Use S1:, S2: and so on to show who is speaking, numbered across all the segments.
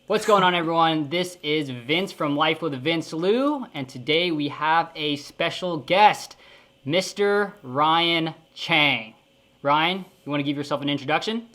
S1: What's going on, everyone? This is Vince from Life with Vince Luu, and today we have a special guest, Mr. Ryan Chang. Ryan, you want to give yourself an introduction?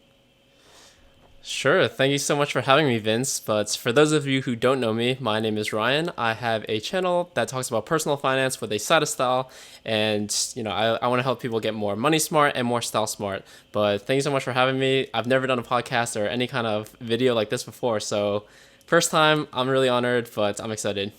S2: Sure. Thank you so much for having me, Vince. But for those of you who don't know me, my name is Ryan. I have a channel that talks about personal finance with a side of style. And, I want to help people get more money smart and more style smart. But thank you so much for having me. I've never done a podcast or any kind of video like this before. So, first time, I'm really honored, but I'm excited.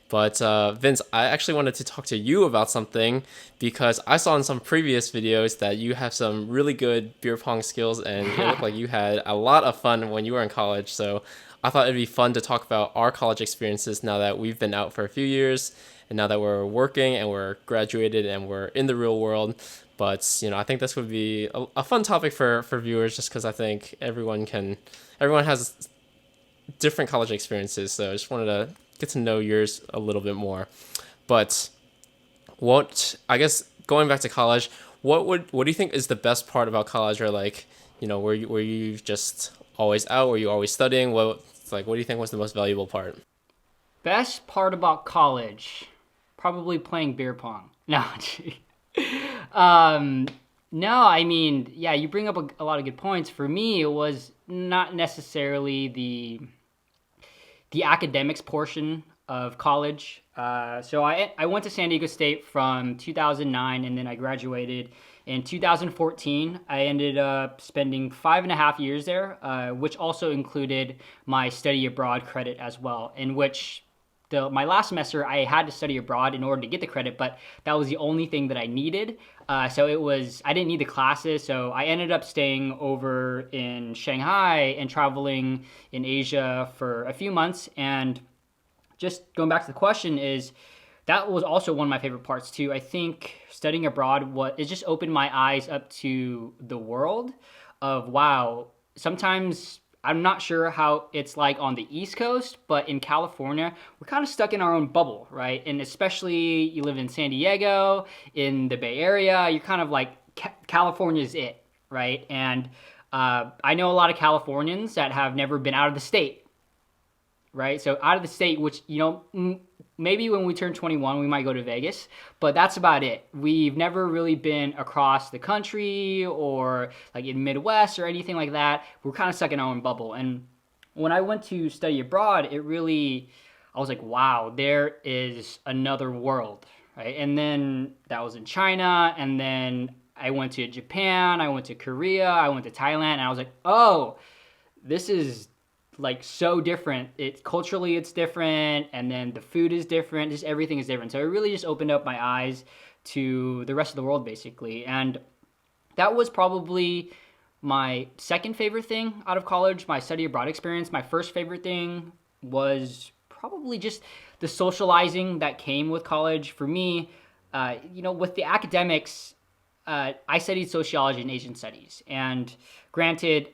S2: But Vince, I actually wanted to talk to you about something because I saw in some previous videos that you have some really good beer pong skills, and it looked like you had a lot of fun when you were in college. So I thought it'd be fun to talk about our college experiences now that we've been out for a few years, and now that we're working and we're graduated and we're in the real world. But I think this would be a fun topic for viewers, just because I think everyone has different college experiences. So I just wanted to get to know yours a little bit more. But what I guess going back to college, what do you think is the best part about college? Or like, were you just always out? Were you always studying? What do you think was the most valuable part?
S1: Best part about college, probably playing beer pong. No, um, no, I mean, yeah, you bring up a lot of good points. For me, it was not necessarily the academics portion of college. So I went to San Diego State from 2009, and then I graduated in 2014. I ended up spending 5.5 years there, which also included my study abroad credit as well, in which my last semester I had to study abroad in order to get the credit, but that was the only thing that I needed. So I didn't need the classes, so I ended up staying over in Shanghai and traveling in Asia for a few months. And just going back to the question, is that was also one of my favorite parts too. I think studying abroad, it just opened my eyes up to the world of, wow, sometimes I'm not sure how it's like on the East Coast, but in California, we're kind of stuck in our own bubble, right? And especially you live in San Diego, in the Bay Area, you're kind of like California's it, right? And I know a lot of Californians that have never been out of the state, right? So out of the state, which, maybe when we turn 21, we might go to Vegas, but that's about it. We've never really been across the country or like in Midwest or anything like that. We're kind of stuck in our own bubble. And when I went to study abroad, I was like, wow, there is another world, right? And then that was in China, and then I went to Japan, I went to Korea, I went to Thailand, and I was like, oh, this is like so different. It's culturally it's different, and then the food is different. Just everything is different. So it really just opened up my eyes to the rest of the world, basically. And that was probably my second favorite thing out of college, my study abroad experience. My first favorite thing was probably just the socializing that came with college. For me, with the academics, I studied sociology and Asian studies. And granted,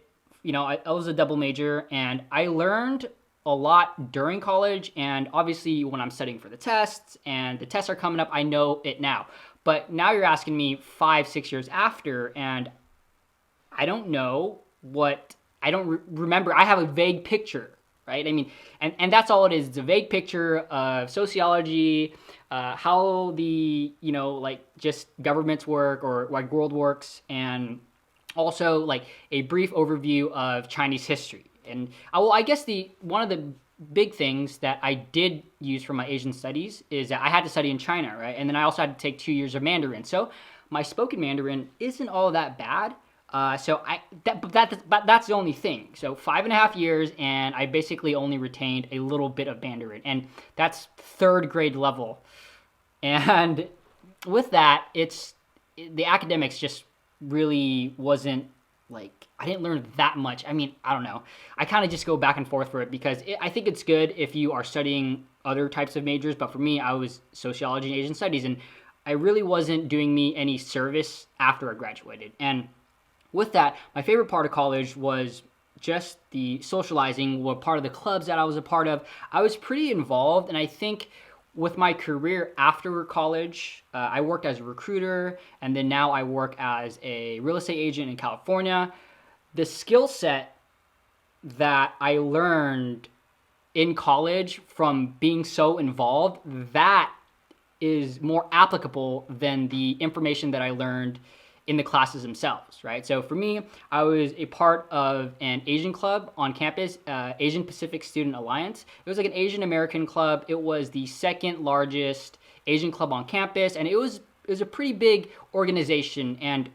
S1: I was a double major, and I learned a lot during college. And obviously, when I'm studying for the tests and the tests are coming up, I know it now. But now you're asking me 5, 6 years after, and I don't know I don't remember. I have a vague picture, right? I mean, and that's all it is. It's a vague picture of sociology, how the, like just governments work or like world works, and also like a brief overview of Chinese history. And I guess one of the big things that I did use for my Asian studies is that I had to study in China, right? And then I also had to take 2 years of Mandarin. So my spoken Mandarin isn't all that bad. That's the only thing. So 5.5 years, and I basically only retained a little bit of Mandarin, and that's third grade level. And with that, it's the academics just really wasn't like, I didn't learn that much. I mean, I don't know. I kind of just go back and forth for it because I think it's good if you are studying other types of majors, but for me, I was sociology and Asian studies, and I really wasn't doing me any service after I graduated. And with that, my favorite part of college was just the socializing, what part of the clubs that I was a part of. I was pretty involved, and I think with my career after college, I worked as a recruiter, and then now I work as a real estate agent in California. The skill set that I learned in college from being so involved, that is more applicable than the information that I learned in the classes themselves, right? So for me, I was a part of an Asian club on campus, Asian Pacific Student Alliance. It was like an Asian American club. It was the second largest Asian club on campus, and it was a pretty big organization. And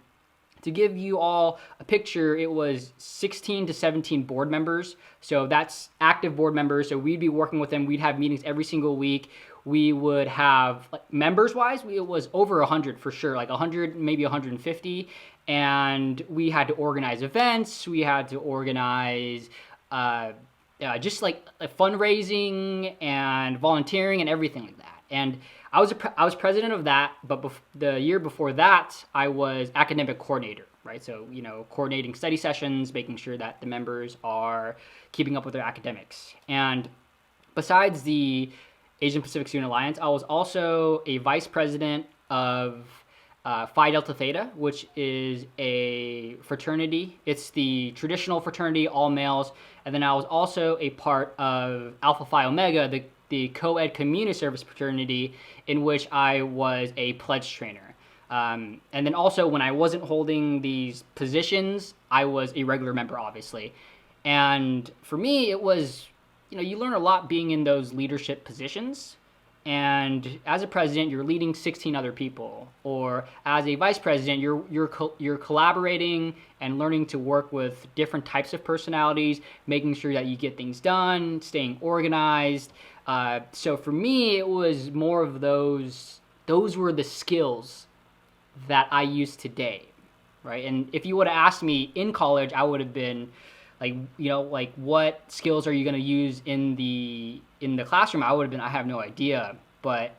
S1: to give you all a picture, it was 16 to 17 board members. So that's active board members. So we'd be working with them. We'd have meetings every single week. We would have, like, members wise, it was over 100 for sure, like 100, maybe 150. And we had to organize events. We had to organize just like fundraising and volunteering and everything like that. And I was president of that, but the year before that, I was academic coordinator, right? So, coordinating study sessions, making sure that the members are keeping up with their academics. And besides the Asian Pacific Student Alliance, I was also a vice president of Phi Delta Theta, which is a fraternity. It's the traditional fraternity, all males. And then I was also a part of Alpha Phi Omega, the co-ed community service fraternity, in which I was a pledge trainer. And then also, when I wasn't holding these positions, I was a regular member, obviously. And for me, it was, you learn a lot being in those leadership positions. And as a president, you're leading 16 other people, or as a vice president, you're collaborating and learning to work with different types of personalities, making sure that you get things done, staying organized. So for me, it was more of those. Those were the skills that I use today, right? And if you would have asked me in college, I would have been like what skills are you going to use in the classroom? I would have been, I have no idea. But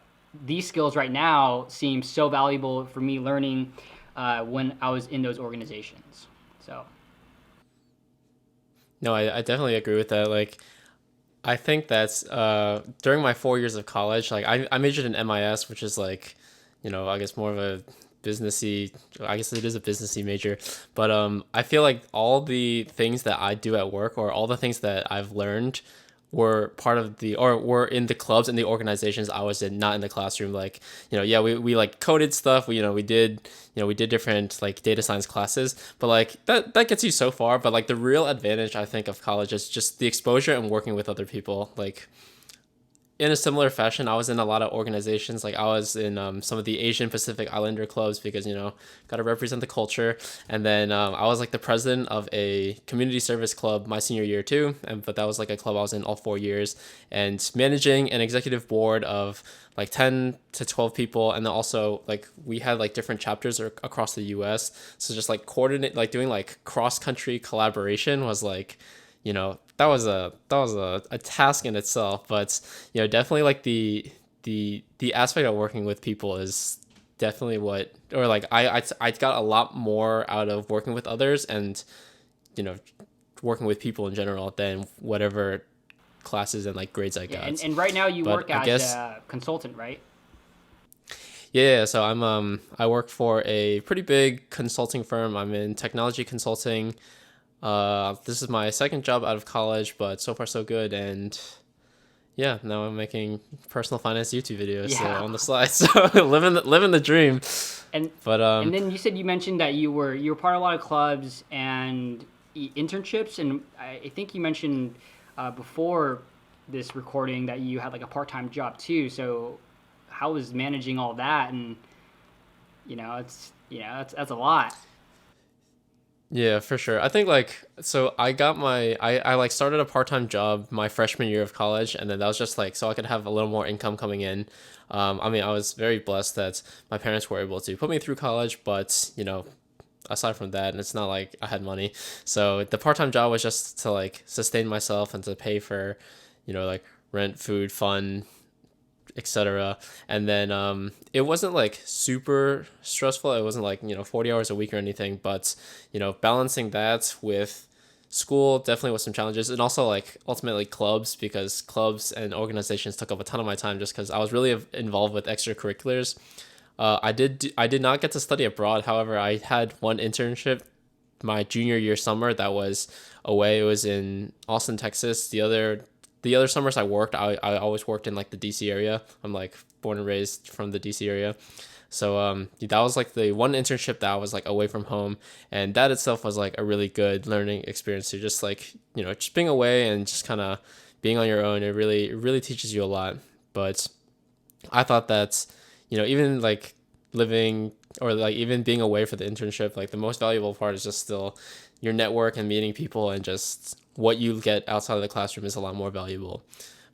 S1: these skills right now seem so valuable for me learning when I was in those organizations. So.
S2: No, I definitely agree with that. Like, I think that's during my 4 years of college, like I majored in MIS, which is like, I guess more of a businessy, I guess it is a businessy major, but I feel like all the things that I do at work, or all the things that I've learned, were part of were in the clubs and the organizations I was in, not in the classroom. Like, yeah, we like coded stuff. We did different like data science classes, but like that gets you so far. But like the real advantage, I think, of college is just the exposure and working with other people. Like, in a similar fashion, I was in a lot of organizations. Like, I was in some of the Asian Pacific Islander clubs because, got to represent the culture. And then I was like the president of a community service club my senior year too. But that was like a club I was in all 4 years, and managing an executive board of like 10 to 12 people. And then also like we had like different chapters across the US. So just like coordinate, like doing like cross country collaboration was like, that was a task in itself. But definitely like the aspect of working with people is definitely or like I got a lot more out of working with others, and working with people in general, than whatever classes and like grades I got.
S1: And right now you
S2: But
S1: work
S2: I
S1: as
S2: guess,
S1: a consultant, right?
S2: yeah, so I work for a pretty big consulting firm. I'm in technology consulting. This is my second job out of college, but so far so good. And yeah, now I'm making personal finance YouTube videos, so
S1: Yeah.
S2: on the slide. So living the dream.
S1: And
S2: But
S1: and then you mentioned that you were part of a lot of clubs and internships, and I think you mentioned before this recording that you had like a part-time job too. So how was managing all that? And that's a lot.
S2: yeah, for sure. I think like, so I like started a part-time job my freshman year of college, and then that was just like so I could have a little more income coming in. I mean, I was very blessed that my parents were able to put me through college, but aside from that, and it's not like I had money. So the part-time job was just to like sustain myself and to pay for, like rent, food, fun, etc. And then it wasn't like super stressful. It wasn't like 40 hours a week or anything, but balancing that with school definitely was some challenges, and also like ultimately clubs, because clubs and organizations took up a ton of my time just because I was really involved with extracurriculars. I did not get to study abroad. However, I had one internship my junior year summer that was away. It was in Austin, Texas. The other summers I worked, I always worked in like the DC area. I'm like born and raised from the DC area. So that was like the one internship that I was like away from home, and that itself was like a really good learning experience. To just like just being away and just kind of being on your own. It really teaches you a lot. But I thought that even like living or like even being away for the internship, like the most valuable part is just still your network and meeting people, and just what you get outside of the classroom is a lot more valuable.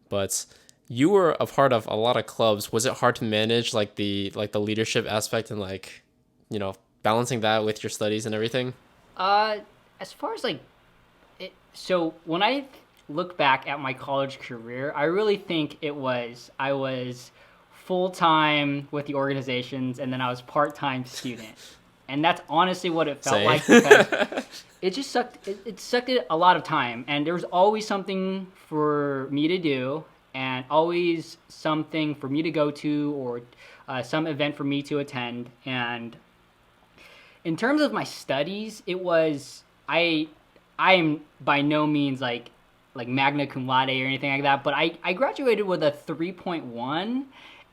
S2: But you were a part of a lot of clubs. Was it hard to manage like the leadership aspect and like balancing that with your studies and everything?
S1: Uh, as far as like so when I look back at my college career, I really think I was full time with the organizations, and then I was part time student, and that's honestly what it felt
S2: Same.
S1: like, because it just sucked. It sucked a lot of time, and there was always something for me to do, and always something for me to go to, or some event for me to attend. And in terms of my studies, it was I am by no means like magna cum laude or anything like that, but I graduated with a 3.1,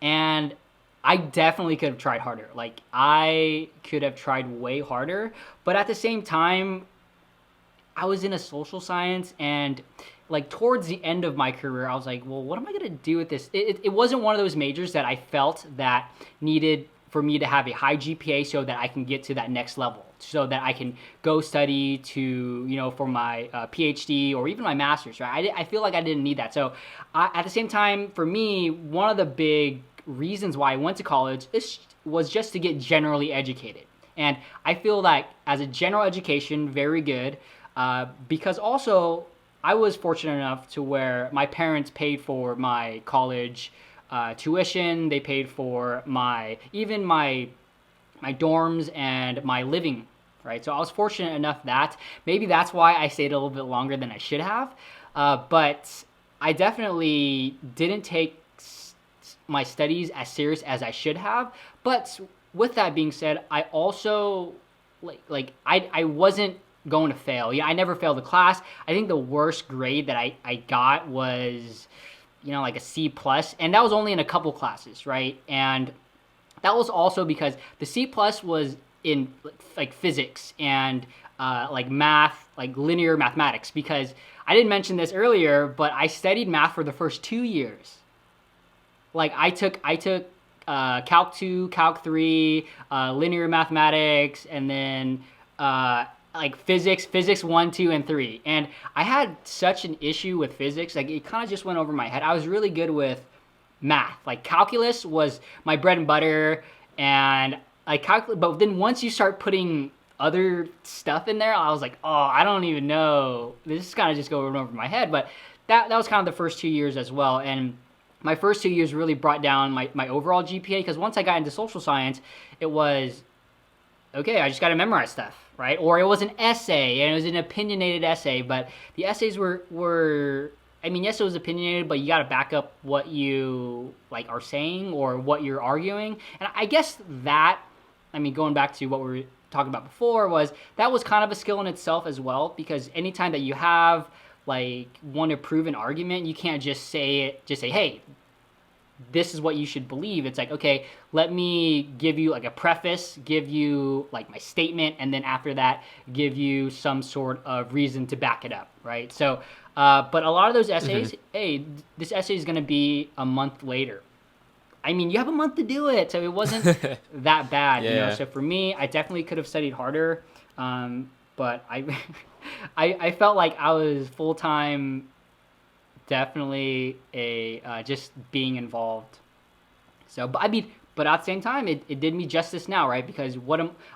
S1: and I definitely could have tried harder. Like, I could have tried way harder, but at the same time, I was in a social science, and like towards the end of my career, I was like, well, what am I gonna do with this? It wasn't one of those majors that I felt that needed for me to have a high GPA so that I can get to that next level, so that I can go study to for my PhD or even my master's. Right? I feel like I didn't need that. So at the same time, for me, one of the big reasons why I went to college was just to get generally educated. And I feel like as a general education, very good, because also I was fortunate enough to where my parents paid for my college tuition. They paid for even my dorms and my living, right? So I was fortunate enough that maybe that's why I stayed a little bit longer than I should have. But I definitely didn't take my studies as serious as I should have. But with that being said, I also I wasn't going to fail. Yeah, I never failed a class. I think the worst grade that I got was like a C plus, and that was only in a couple classes, right? And that was also because the C plus was in like physics and like math, like linear mathematics. Because I didn't mention this earlier, but I studied math for the first 2 years. Like I took Calc 2, Calc 3, linear mathematics, and then like physics 1, 2, and 3. And I had such an issue with physics, like it kind of just went over my head. I was really good with math. Like calculus was my bread and butter, and but then once you start putting other stuff in there, I was like, oh, I don't even know. This is kind of just going over my head. But that was kind of the first 2 years as well. And my first 2 years really brought down my overall GPA, because once I got into social science, it was, okay, I just got to memorize stuff, right? Or it was an essay, and it was an opinionated essay, but the essays were I mean, yes, it was opinionated, but you got to back up what you like are saying or what you're arguing. And I guess that, I mean, going back to what we were talking about before, that was kind of a skill in itself as well, because anytime that you have like want to prove an argument, you can't just say, hey, this is what you should believe. It's like, okay, let me give you like a preface, give you like my statement, and then after that, give you some sort of reason to back it up, right? So, but a lot of those essays, hey, this essay is going to be a month later. I mean, you have a month to do it, so it wasn't that bad,
S2: Yeah.
S1: So for me, I definitely could have studied harder, but I felt like I was full time. Definitely just being involved. So, but at the same time, it did me justice now, right? Because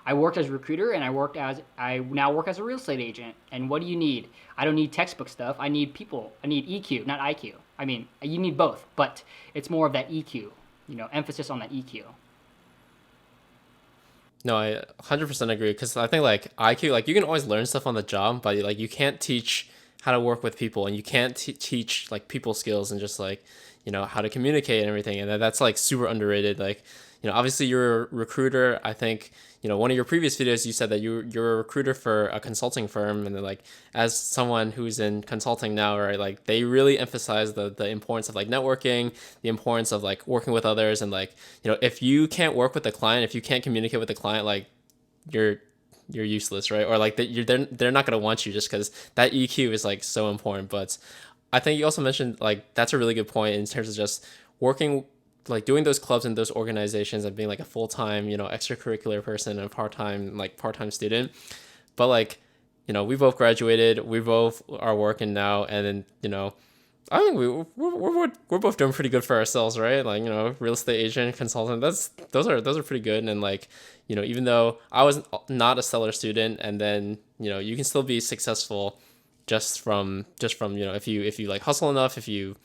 S1: I worked as a recruiter, and I now work as a real estate agent. And what do you need? I don't need textbook stuff. I need people. I need EQ, not IQ. I mean, you need both, but it's more of that EQ. Emphasis on that EQ.
S2: No, I 100% agree, because I think like IQ, like you can always learn stuff on the job, but like you can't teach how to work with people, and you can't teach like people skills and just like, how to communicate and everything. And that's like super underrated. Like, obviously you're a recruiter. I think, one of your previous videos, you said that you're a recruiter for a consulting firm, and then like, as someone who's in consulting now, right, like they really emphasize the importance of like networking, the importance of like working with others. And like, if you can't work with the client, if you can't communicate with the client, like you're you're useless, right? Or like that they're not gonna want you, just because that EQ is like so important. But I think you also mentioned like that's a really good point in terms of just working, like doing those clubs and those organizations and being like a full-time, extracurricular person and part-time student. But like, we both graduated, we both are working now, and then I think we're both doing pretty good for ourselves, right? Like, real estate agent, consultant. Those are pretty good. And like, even though I was not a stellar student, and then you can still be successful just from if you like hustle enough, if you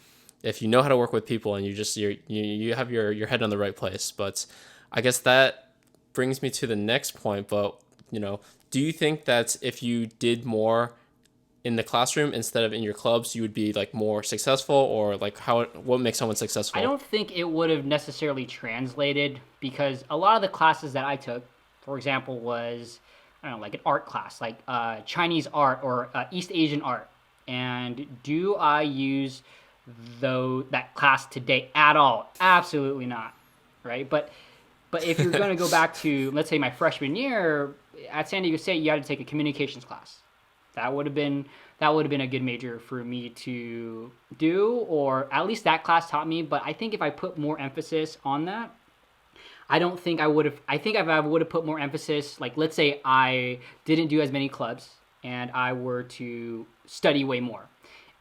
S2: know how to work with people, and you have your head on the right place. But I guess that brings me to the next point. But do you think that if you did more in the classroom instead of in your clubs, you would be like more successful? Or like what makes someone
S1: I
S2: successful?
S1: don't think it would have necessarily translated, because a lot of the classes that I took, for example, was, I don't know, like an art class, like Chinese art or East Asian art. And do I use that class today at all? Absolutely not, right? But if you're going to go back to, let's say, my freshman year at San Diego State, you had to take a communications class. That would have been a good major for me to do, or at least that class taught me. But I think if I put more emphasis on that, I don't think I would have. I think if I would have put more emphasis, like let's say I didn't do as many clubs and I were to study way more,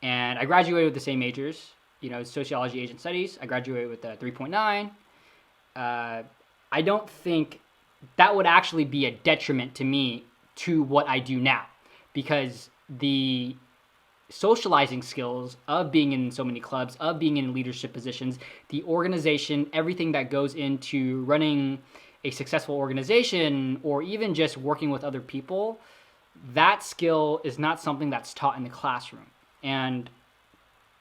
S1: and I graduated with the same majors, sociology, Asian studies. I graduated with a 3.9. I don't think that would actually be a detriment to me to what I do now, because the socializing skills of being in so many clubs, of being in leadership positions, the organization, everything that goes into running a successful organization, or even just working with other people, that skill is not something that's taught in the classroom. And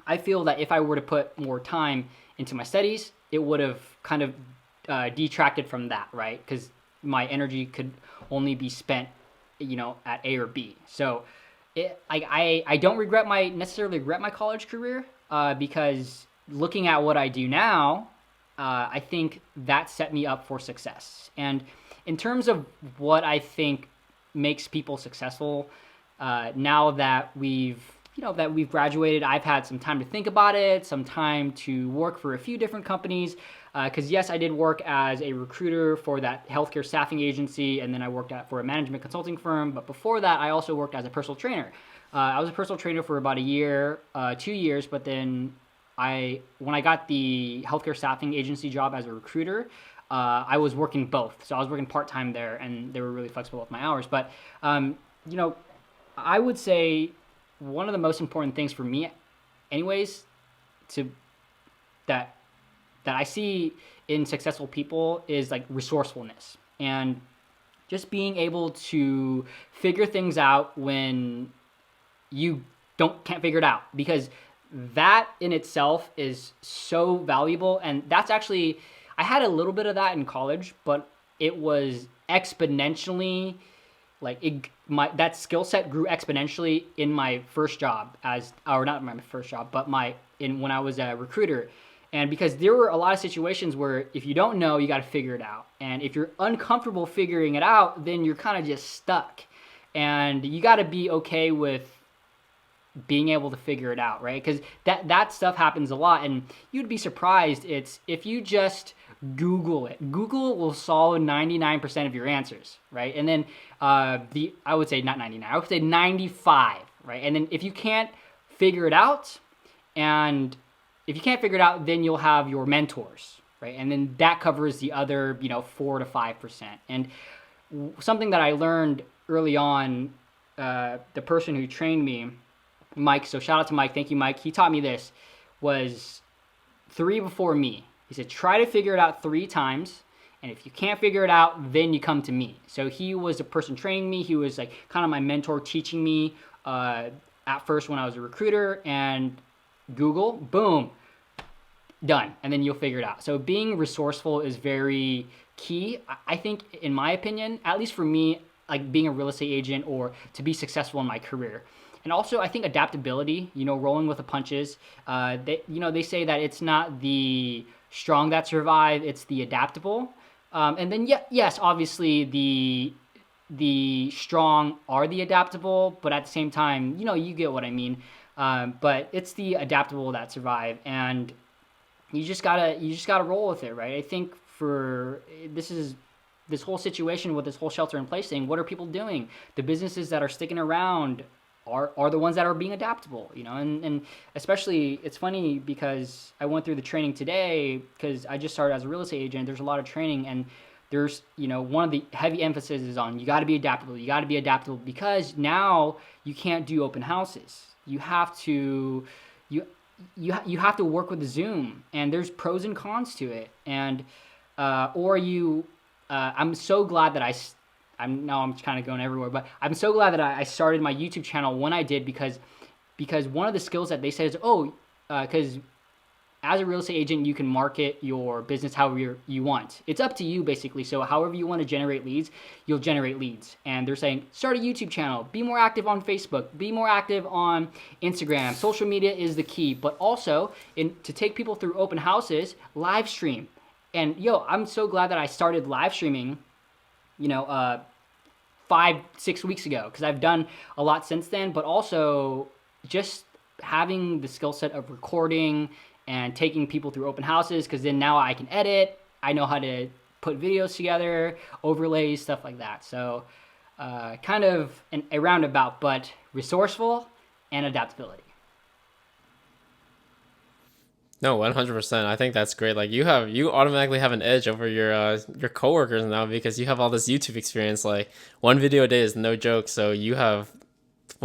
S1: I feel that if I were to put more time into my studies, it would have kind of detracted from that, right? Because my energy could only be spent, at A or B. So I don't necessarily regret my college career, because looking at what I do now, I think that set me up for success. And in terms of what I think makes people successful, now that we've graduated, I've had some time to think about it, some time to work for a few different companies. Because yes, I did work as a recruiter for that healthcare staffing agency, and then I worked for a management consulting firm. But before that, I also worked as a personal trainer. I was a personal trainer for about a year, 2 years. But then when I got the healthcare staffing agency job as a recruiter, I was working both. So I was working part-time there, and they were really flexible with my hours. But I would say one of the most important things for me, anyways, to that I see in successful people is like resourcefulness, and just being able to figure things out when you can't figure it out, because that in itself is so valuable. And that's actually, I had a little bit of that in college, but it was exponentially, like that skill set grew exponentially in my first job or not my first job, but when I was a recruiter. And because there were a lot of situations where if you don't know, you got to figure it out. And if you're uncomfortable figuring it out, then you're kind of just stuck. And you got to be okay with being able to figure it out, right? Because that stuff happens a lot. And you'd be surprised. If you just Google it, Google will solve 99% of your answers, right? And then I would say not 99, I would say 95, right? And then if you can't figure it out, then you'll have your mentors, right? And then that covers the other, 4 to 5%. And something that I learned early on, the person who trained me, Mike, so shout out to Mike, thank you, Mike. He taught me this, was 3 before me. He said, try to figure it out 3 times. And if you can't figure it out, then you come to me. So he was the person training me. He was like kind of my mentor, teaching me at first when I was a recruiter, and Google, boom, done, and then you'll figure it out. So being resourceful is very key. I think, in my opinion, at least for me, like being a real estate agent or to be successful in my career. And also, I think adaptability, rolling with the punches. They say that it's not the strong that survive, it's the adaptable. And then, yes, obviously the strong are the adaptable, but at the same time, you get what I mean. But it's the adaptable that survive, and you just gotta roll with it, right? I think for this whole situation with this whole shelter in place thing, what are people doing? The businesses that are sticking around are the ones that are being adaptable, and especially it's funny because I went through the training today because I just started as a real estate agent. There's a lot of training, and there's one of the heavy emphasis is on you got to be adaptable. You got to be adaptable because now you can't do open houses. You have to you have to work with the Zoom, and there's pros and cons to it. And I'm so glad that I'm kind of going everywhere, but I'm so glad that I started my YouTube channel when I did because one of the skills that they said is because as a real estate agent, you can market your business however you want. It's up to you, basically. So however you want to generate leads, you'll generate leads. And they're saying, start a YouTube channel. Be more active on Facebook. Be more active on Instagram. Social media is the key. But also, to take people through open houses, live stream. And, I'm so glad that I started live streaming, 5-6 weeks ago. Because I've done a lot since then. But also, just having the skill set of recording and taking people through open houses, because then now I can edit. I know how to put videos together, overlays, stuff like that. So kind of a roundabout, but resourceful and adaptability.
S2: No, 100%. I think that's great. Like you automatically have an edge over your coworkers now because you have all this YouTube experience. Like one video a day is no joke. So you have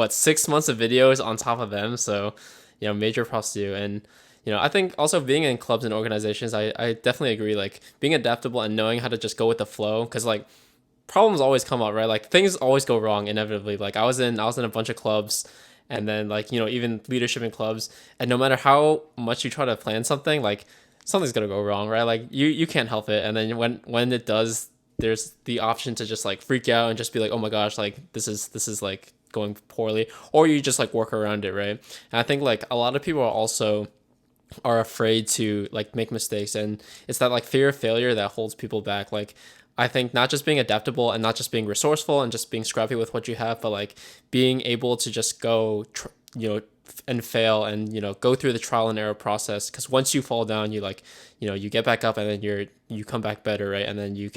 S2: 6 months of videos on top of them. So major props to you. And I think also being in clubs and organizations, I definitely agree. Like being adaptable and knowing how to just go with the flow, because like problems always come up, right? Like things always go wrong inevitably. Like I was in a bunch of clubs, and then like even leadership in clubs, and no matter how much you try to plan something, like something's gonna go wrong, right? Like you can't help it. And then when it does, there's the option to just like freak out and just be like, oh my gosh, like this is like going poorly, or you just like work around it, right? And I think like a lot of people are afraid to like make mistakes, and it's that like fear of failure that holds people back. Like I think not just being adaptable and not just being resourceful and just being scrappy with what you have, but like being able to just go and fail and go through the trial and error process, because once you fall down, you like you get back up, and then you come back better, right? And then you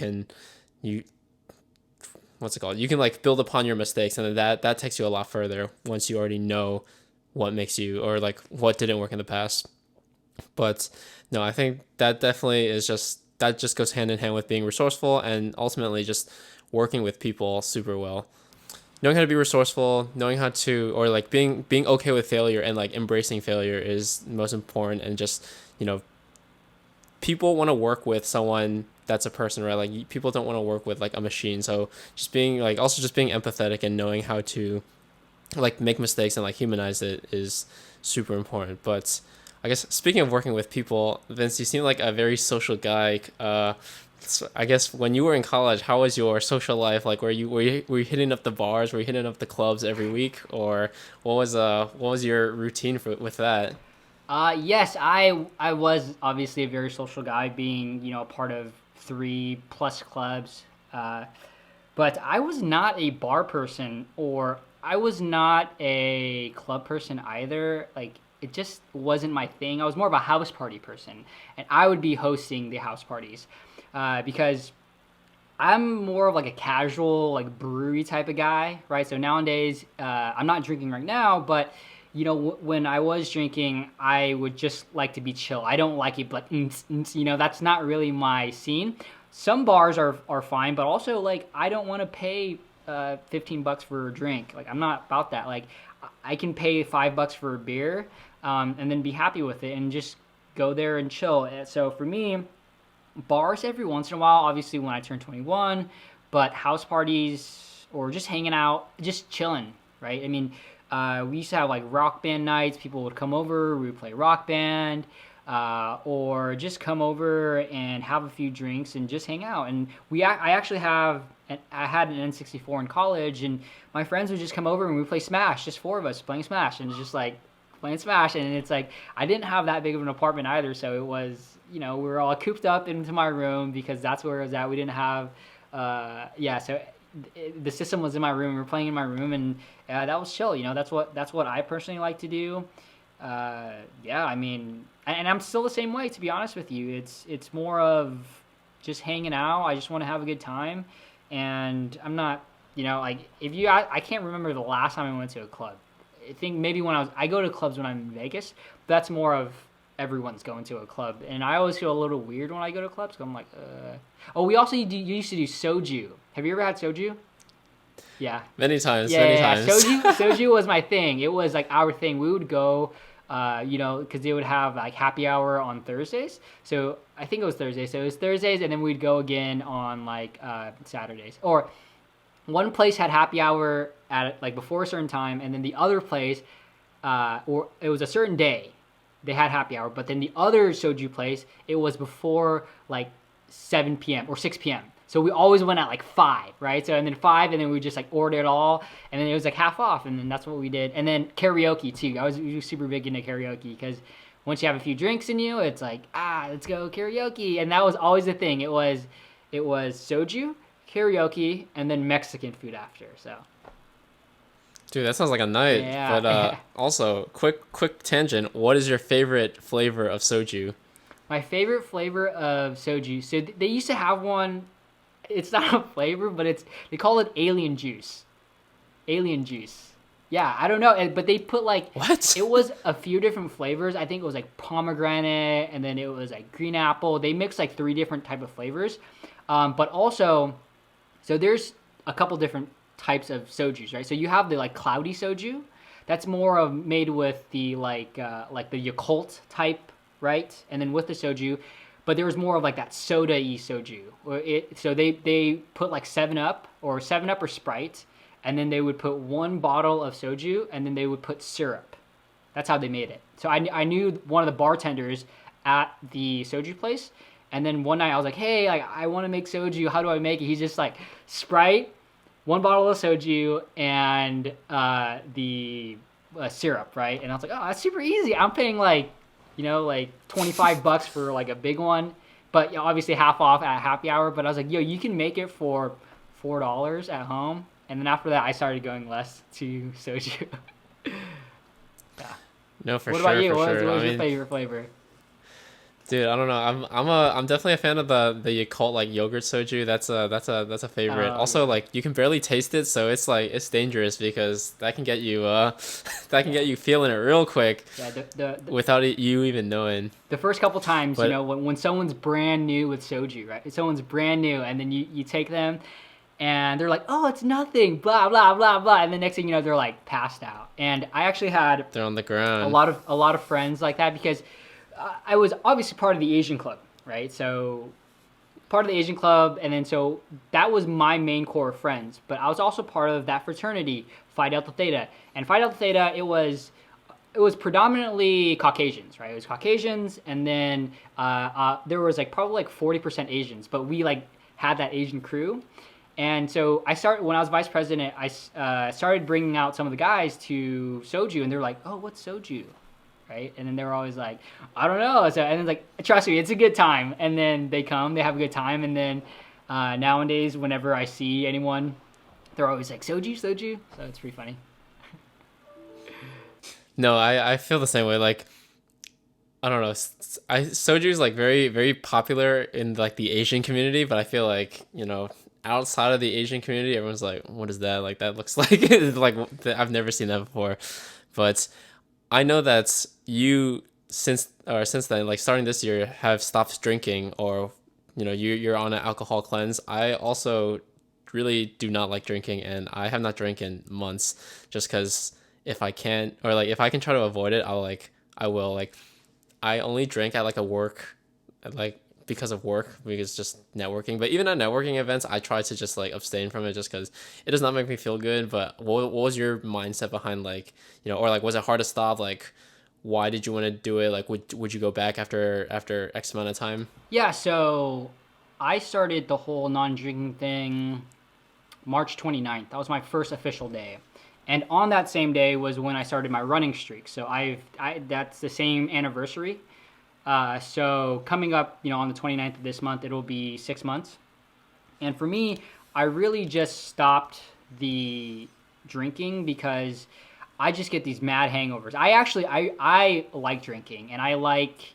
S2: what's it called, you can like build upon your mistakes, and then that takes you a lot further once you already know what makes you, or like what didn't work in the past. But no, I think that definitely that just goes hand in hand with being resourceful and ultimately just working with people super well. Knowing how to be resourceful, knowing how to, or like being okay with failure and like embracing failure is most important. And just, people want to work with someone that's a person, right? Like people don't want to work with like a machine. So just being like, also just being empathetic and knowing how to like make mistakes and like humanize it is super important. But I guess speaking of working with people, Vince, you seem like a very social guy. So I guess when you were in college, how was your social life? Like, were you hitting up the bars? Were you hitting up the clubs every week, or what was your routine with that?
S1: Yes, I was obviously a very social guy, being a part of 3+ clubs. But I was not a bar person, or I was not a club person either. Like, it just wasn't my thing. I was more of a house party person, and I would be hosting the house parties because I'm more of like a casual, like brewery type of guy, right? So nowadays, I'm not drinking right now, but when I was drinking, I would just like to be chill. I don't like it, but that's not really my scene. Some bars are fine, but also like I don't want to pay $15 for a drink. Like I'm not about that. Like I can pay $5 for a beer, and then be happy with it and just go there and chill. So for me, bars every once in a while, obviously when I turn 21, but house parties or just hanging out, just chilling, right? I mean, We used to have like rock band nights. People would come over, we would play rock band, or just come over and have a few drinks and just hang out. And I actually I had an N64 in college, and my friends would just come over and we would play Smash, just four of us playing Smash, and it's just like playing Smash. And it's like I didn't have that big of an apartment either, so it was, we were all cooped up into my room because that's where it was at. We didn't have, so the system was in my room. We were playing in my room, and that was chill. That's what I personally like to do. I mean, and I'm still the same way, to be honest with you. It's more of just hanging out. I just want to have a good time, and I'm not, like if you, I can't remember the last time I went to a club. I think maybe when I go to clubs when I'm in Vegas. But that's more of everyone's going to a club, and I always feel a little weird when I go to clubs. Cause I'm like, Oh, we also you used to do soju. Have you ever had soju? Yeah.
S2: Many times.
S1: Yeah,
S2: many
S1: yeah.
S2: times.
S1: Soju was my thing. It was like our thing. We would go, because they would have like happy hour on Thursdays. So I think it was Thursdays. So it was Thursdays, and then we'd go again on like Saturdays. Or one place had happy hour at like before a certain time, and then the other place, or it was a certain day, they had happy hour. But then the other soju place, it was before like 7 p.m. or 6 p.m. So we always went at like 5, right? So and then 5, and then we just like ordered it all, and then it was like half off, and then that's what we did. And then karaoke too. We were super big into karaoke because once you have a few drinks in you, it's like let's go karaoke, and that was always the thing. It was soju, karaoke, and then Mexican food after. So.
S2: Dude, that sounds like a night.
S1: Yeah.
S2: But also, quick tangent. What is your favorite flavor of soju?
S1: My favorite flavor of soju. So they used to have one. It's not a flavor, but they call it alien juice. Alien juice. Yeah, I don't know, but they put like
S2: what?
S1: It was a few different flavors. I think it was like pomegranate, and then it was like green apple. They mixed like 3 different type of flavors, but also, so there's a couple different types of sojus, right? So you have the like cloudy soju, that's more of made with the like the Yakult type, right? And then with the soju. But there was more of like that soda-y soju. So they put like 7-Up or Sprite, and then they would put 1 bottle of soju, and then they would put syrup. That's how they made it. So I knew one of the bartenders at the soju place, and then one night I was like, hey, like I want to make soju. How do I make it? He's just like, Sprite, 1 bottle of soju, and the syrup, right? And I was like, oh, that's super easy. I'm paying like $25 for like a big one, but obviously half off at happy hour. But I was like, yo, you can make it for $4 at home. And then after that, I started going less to soju. Yeah.
S2: No, for
S1: what
S2: sure.
S1: about you?
S2: What
S1: was your favorite flavor?
S2: Dude, I don't know. I'm definitely a fan of the Yakult like yogurt soju. That's a favorite. Also, like you can barely taste it, so it's dangerous because that can get you feeling it real quick.
S1: Yeah,
S2: without you even knowing.
S1: The first couple times, when someone's brand new with soju, right? Someone's brand new, and then you take them, and they're like, oh, it's nothing, blah blah blah blah, and the next thing you know, they're like passed out. And I actually had
S2: they're on the ground.
S1: A lot of friends like that because I was obviously part of the Asian club, right? So part of the Asian club, and then so that was my main core of friends. But I was also part of that fraternity, Phi Delta Theta. And Phi Delta Theta, it was predominantly Caucasians, right? It was Caucasians, and then there was like probably like 40% Asians, but we like had that Asian crew. And so when I was vice president, I started bringing out some of the guys to soju, and they're like, oh, what's soju? Right? And then they were always like, I don't know. So, and then like, trust me, it's a good time. And then they have a good time. And then nowadays, whenever I see anyone, they're always like, soju. So it's pretty funny.
S2: No, I feel the same way. Like, I don't know. Soju is like very, very popular in like the Asian community, but I feel like, outside of the Asian community, everyone's like, what is that? Like, that looks like, like, I've never seen that before. But I know that you since then, like starting this year, have stopped drinking, or you're on an alcohol cleanse. I also really do not like drinking, and I have not drank in months, just because if I can try to avoid it, I will. Like I only drink at like a work, like because of work, because just networking. But even at networking events, I try to just like abstain from it just because it does not make me feel good. But what was your mindset behind like, or like was it hard to stop? Like, why did you want to do it? Like, would you go back after X amount of time?
S1: Yeah, so I started the whole non-drinking thing March 29th. That was my first official day. And on that same day was when I started my running streak. So that's the same anniversary. So coming up, on the 29th of this month, it'll be 6 months. And for me, I really just stopped the drinking because I just get these mad hangovers. I like drinking and I like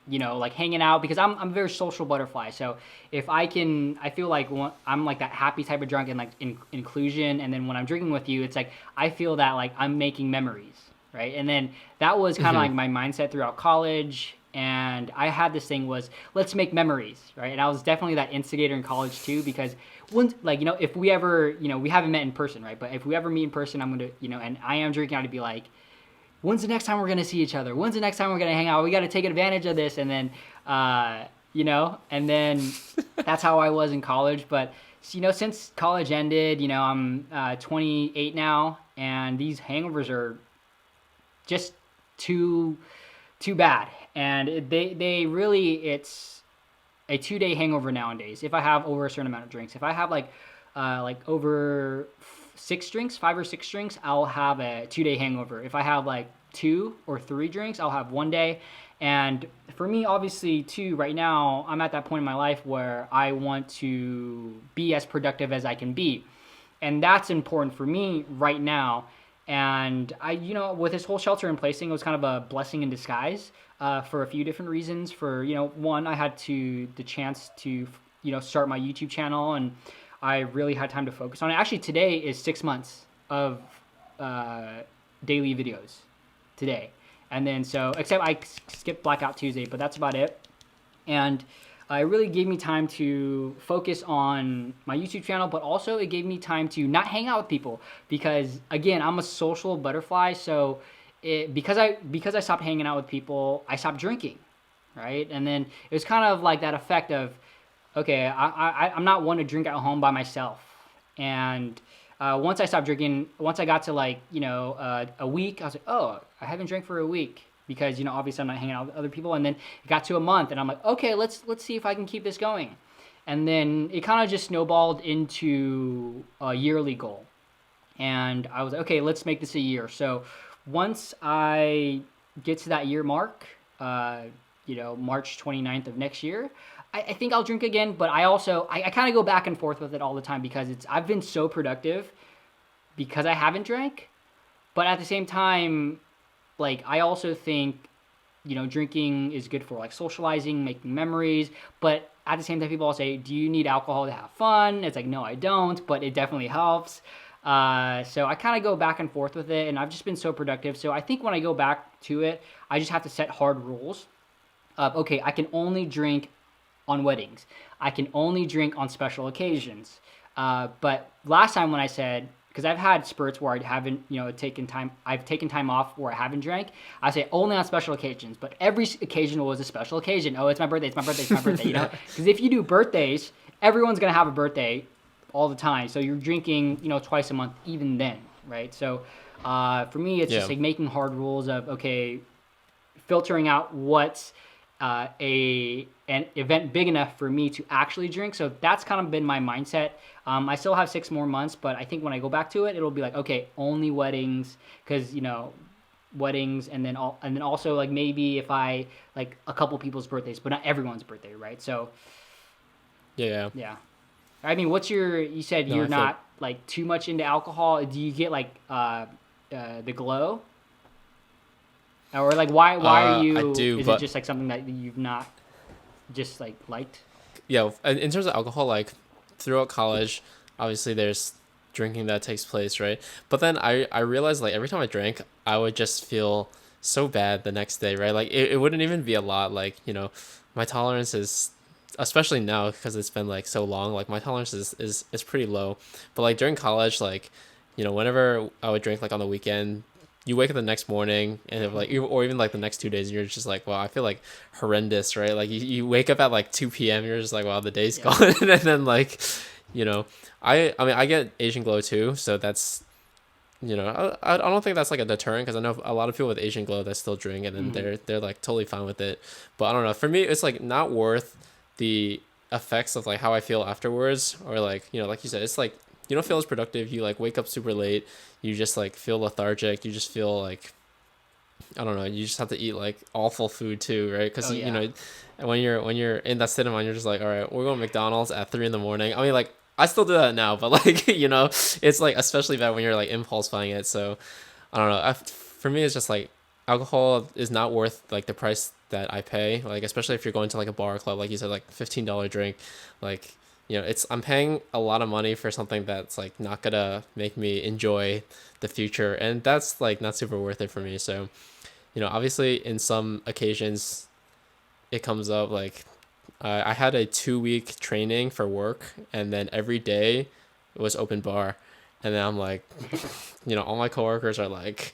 S1: like hanging out because I'm a very social butterfly. So if I feel like I'm like that happy type of drunk and like inclusion. And then when I'm drinking with you, it's like I feel that like I'm making memories, right? And then that was kind of like my mindset throughout college. And I had this thing was let's make memories, right? And I was definitely that instigator in college too because once like if we ever we haven't met in person, right? But if we ever meet in person, I'm gonna and I am drinking, I'd be like, when's the next time we're gonna see each other? When's the next time we're gonna hang out? We got to take advantage of this, and then, and then that's how I was in college. But since college ended, I'm 28 now, and these hangovers are just too bad, and they really it's a 2 day hangover nowadays. If I have over a certain amount of drinks, if I have like over 6 drinks, 5 or 6 drinks, I'll have a 2 day hangover. If I have like 2 or 3 drinks, I'll have 1 day. And for me, obviously, too, right now, I'm at that point in my life where I want to be as productive as I can be. And that's important for me right now. And with this whole shelter in place thing, it was kind of a blessing in disguise for a few different reasons. For, one, I had the chance to, start my YouTube channel, and I really had time to focus on it. Actually, today is 6 months of daily videos today. And then except I skipped Blackout Tuesday, but that's about it. And it really gave me time to focus on my YouTube channel, but also it gave me time to not hang out with people because, again, I'm a social butterfly. So because I stopped hanging out with people, I stopped drinking, right? And then it was kind of like that effect of, okay, I'm not one to drink at home by myself. And once I stopped drinking, once I got to a week, I was like, oh, I haven't drank for a week because, obviously I'm not hanging out with other people. And then it got to a month and I'm like, okay, let's see if I can keep this going. And then it kind of just snowballed into a yearly goal. And I was like, okay, let's make this a year. So once I get to that year mark, March 29th of next year, I think I'll drink again, but I kind of go back and forth with it all the time because I've been so productive because I haven't drank, but at the same time, like I also think, drinking is good for like socializing, making memories, but at the same time, people all say, do you need alcohol to have fun? It's like, no, I don't, but it definitely helps. So I kind of go back and forth with it, and I've just been so productive. So I think when I go back to it, I just have to set hard rules of, okay, I can only drink on weddings. I can only drink on special occasions. But last time when I said, because I've had spurts where I haven't, I've taken time off where I haven't drank. I say only on special occasions, but every occasion was a special occasion. Oh, it's my birthday, Because if you do birthdays, everyone's going to have a birthday all the time. So you're drinking, twice a month, even then, right? So for me, it's just like making hard rules of, okay, filtering out what's an event big enough for me to actually drink. So that's kind of been my mindset. I still have 6 more months, but I think when I go back to it, it'll be like, okay, only weddings, because weddings, and then also like maybe if I like a couple people's birthdays, but not everyone's birthday, right? So
S2: yeah.
S1: I mean, you said you're not like too much into alcohol. Do you get like the glow? Or like why are you?
S2: I do,
S1: is it just like something that you've not just like liked?
S2: Yeah, in terms of alcohol, like throughout college, obviously there's drinking that takes place, right? But then I realized like every time I drank, I would just feel so bad the next day, right? Like it wouldn't even be a lot. Like my tolerance is, especially now because it's been like so long, like my tolerance is pretty low. But like during college, like whenever I would drink like on the weekend, you wake up the next morning and if, like or even like the next 2 days, and you're just like, wow, I feel like horrendous, right? Like you wake up at like 2 p.m. You're just like, wow, the day's
S1: Yeah.
S2: gone. And then like, you know, I mean I get Asian glow too, so that's, I don't think that's like a deterrent, because I know a lot of people with Asian glow that still drink, and then
S1: Hmm.
S2: they're like totally fine with it. But I don't know. For me, it's like not worth the effects of like how I feel afterwards, or like, like you said, it's like you don't feel as productive. You like wake up super late. You just like feel lethargic. You just feel like, I don't know. You just have to eat like awful food too, right? Because
S1: Oh
S2: you
S1: yeah.
S2: know, when you're in that state of mind, you're just like, all right, we're going to McDonald's at 3 in the morning. I mean, like I still do that now, but like it's like especially bad when you're like impulse buying it. So I don't know. For me, it's just like alcohol is not worth like the price that I pay. Like especially if you're going to like a bar or club, like you said, like $15 drink, like it's I'm paying a lot of money for something that's like not gonna make me enjoy the future, and that's like not super worth it for me. So obviously in some occasions it comes up like I had a 2 week training for work, and then every day it was open bar, and then I'm like, all my coworkers are like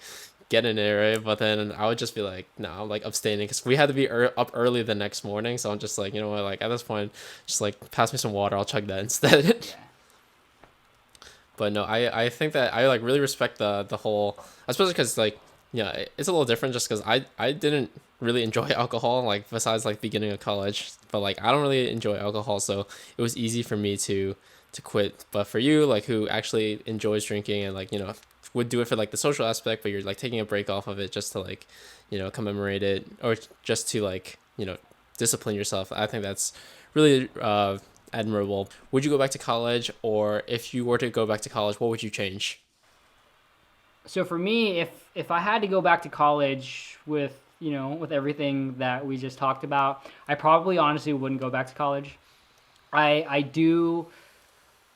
S2: getting it, right? But then I would just be like, no, I'm like abstaining because we had to be up early the next morning. So I'm just like, you know what, like at this point, just like pass me some water, I'll chug that instead.
S1: Yeah.
S2: But no, I think that I like really respect the whole, especially because like, yeah, it's a little different just because I didn't really enjoy alcohol, like besides like beginning of college, but like I don't really enjoy alcohol, so it was easy for me to quit. But for you, like who actually enjoys drinking and like would do it for like the social aspect, but you're like taking a break off of it just to like commemorate it, or just to like discipline yourself. I think that's really admirable. Would you go back to college, or if you were to go back to college, what would you change?
S1: So for me, if I had to go back to college with with everything that we just talked about, I probably honestly wouldn't go back to college. I do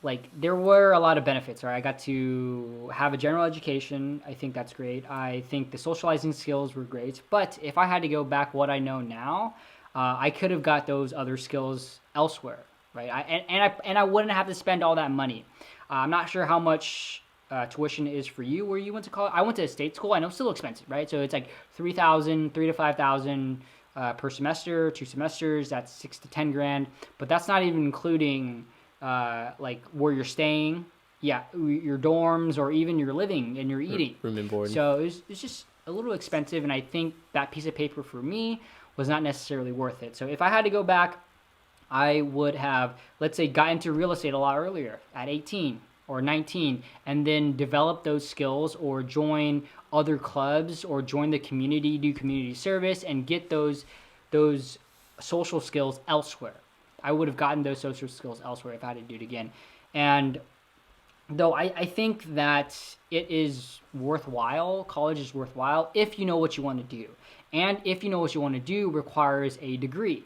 S1: like there were a lot of benefits, right? I got to have a general education. I think that's great. I think the socializing skills were great. But if I had to go back what I know now, I could have got those other skills elsewhere, right? And I wouldn't have to spend all that money. I'm not sure how much tuition is for you where you went to college. I went to a state school. I know it's still expensive, right? So it's like 3,000, 3 to 5,000 per semester, 2 semesters. That's 6 to 10 grand. But that's not even including like where you're staying, yeah, your dorms, or even your living and your eating.
S2: Room and board.
S1: So it's just a little expensive, and I think that piece of paper for me was not necessarily worth it. So if I had to go back, I would have, let's say, got into real estate a lot earlier at 18 or 19, and then develop those skills, or join other clubs, or join the community, do community service, and get those social skills elsewhere. I would have gotten those social skills elsewhere if I had to do it again. And though I think that it is worthwhile, college is worthwhile if you know what you want to do. And if you know what you want to do requires a degree.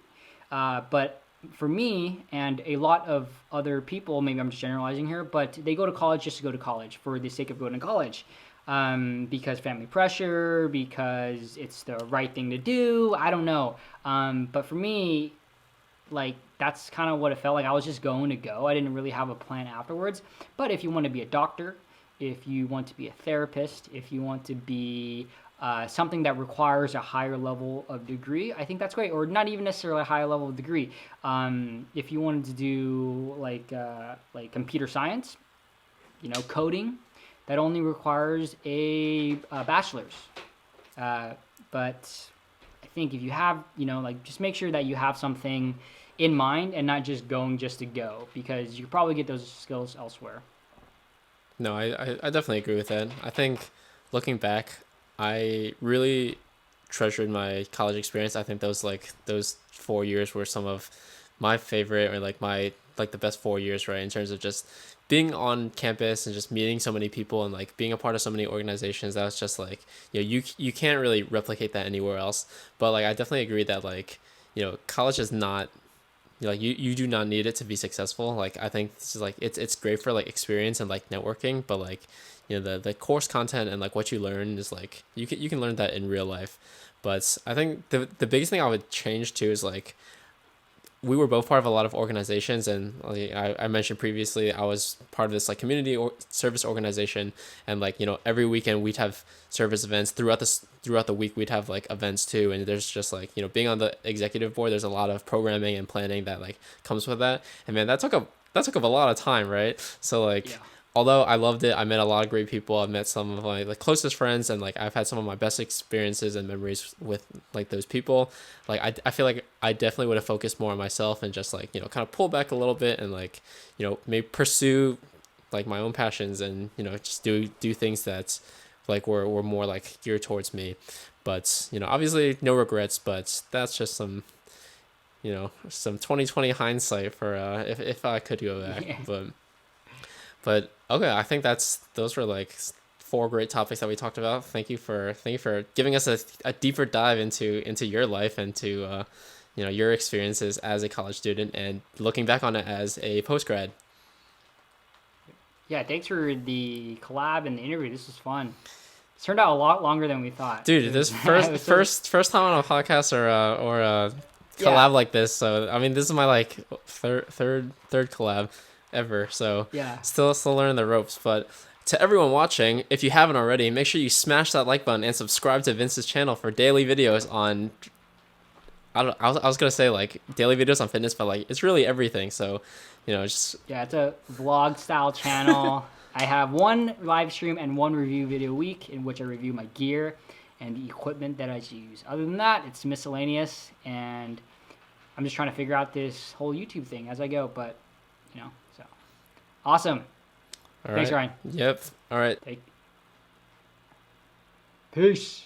S1: But for me and a lot of other people, maybe I'm just generalizing here, but they go to college just to go to college for the sake of going to college. Because family pressure, because it's the right thing to do. I don't know. But for me, like that's kind of what it felt like. I was just going to go. I didn't really have a plan afterwards. But if you want to be a doctor, if you want to be a therapist, if you want to be something that requires a higher level of degree, I think that's great. Or not even necessarily a higher level of degree. If you wanted to do like computer science, coding, that only requires a bachelor's. But I think if you have, like just make sure that you have something in mind and not just going just to go, because you could probably get those skills elsewhere.
S2: No, I definitely agree with that. I think looking back, I really treasured my college experience. I think those 4 years were some of my favorite, or like my like the best 4 years, right? In terms of just being on campus and just meeting so many people, and like being a part of so many organizations. That was just like, you can't really replicate that anywhere else. But like I definitely agree that like, college is not, like you do not need it to be successful. Like I think this is like it's great for like experience and like networking, but like the course content and like what you learn is like you can learn that in real life. But I think the biggest thing I would change too is like we were both part of a lot of organizations, and like I mentioned previously, I was part of this like community or service organization, and like every weekend we'd have service events throughout the week. We'd have like events too, and there's just like being on the executive board, there's a lot of programming and planning that like comes with that, and man, that took up a lot of time, right? So like
S1: Yeah.
S2: although I loved it, I met a lot of great people. I've met some of my like closest friends, and like I've had some of my best experiences and memories with like those people. Like I feel like I definitely would have focused more on myself and just like kind of pull back a little bit and like maybe pursue like my own passions and just do things that like were more like geared towards me. But obviously no regrets. But that's just some 2020 hindsight for if I could go back.
S1: Yeah.
S2: But okay, I think those were like four great topics that we talked about. Thank you for giving us a deeper dive into your life and to your experiences as a college student and looking back on it as a post grad.
S1: Yeah, thanks for the collab and the interview. This was fun. It turned out a lot longer than we thought.
S2: Dude, this
S1: It was so,
S2: first time on a podcast or a
S1: yeah,
S2: collab like this. So I mean, this is my like third collab ever. So
S1: yeah.
S2: still learning the ropes. But to everyone watching, if you haven't already, make sure you smash that like button and subscribe to Vince's channel for daily videos on. I was gonna say like daily videos on fitness, but like it's really everything. So, just
S1: Yeah, it's a vlog style channel. I have one live stream and one review video a week in which I review my gear and the equipment that I use. Other than that, it's miscellaneous, and I'm just trying to figure out this whole YouTube thing as I go. But so awesome.
S2: all
S1: Thanks,
S2: right.
S1: Ryan.
S2: Yep. All right.
S1: Take. Peace.